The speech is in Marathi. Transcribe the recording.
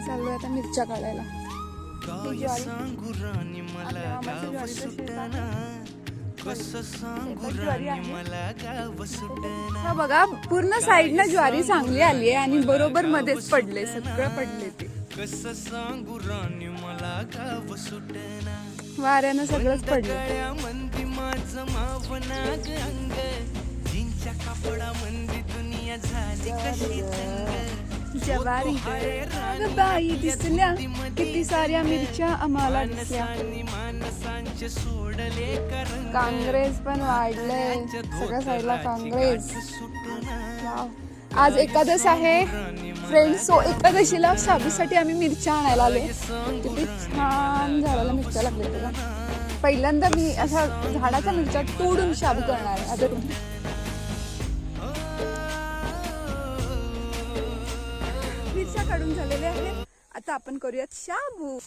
चाललोय आता मिरच्या काढायला. हा बघा पूर्ण साईडनं ज्वारी चांगली आली आहे आणि बरोबर मध्येच पडले, सगळं पडले ते. वाऱ्यानं सगळंच पडलं. ज्वारी बाई दिसल्या, किती साऱ्या मिरच्या आम्हाला दिसल्या. काँग्रेस पण वाढलंय सगळ्या साईडला काँग्रेस. आज एकादश आहे फ्रेंड्स, सो एकादशीला शाबूसाठी आम्ही मिरच्या आणायला आले. किती छान झाडाला मिरच्या लागल्या बघा. पहिल्यांदा मी अशा झाडाच्या मिरच्या तोडून शाबू करणार आहे. आता मिरच्या काढून झालेल्या आहेत, आता आपण करूयात शाबू.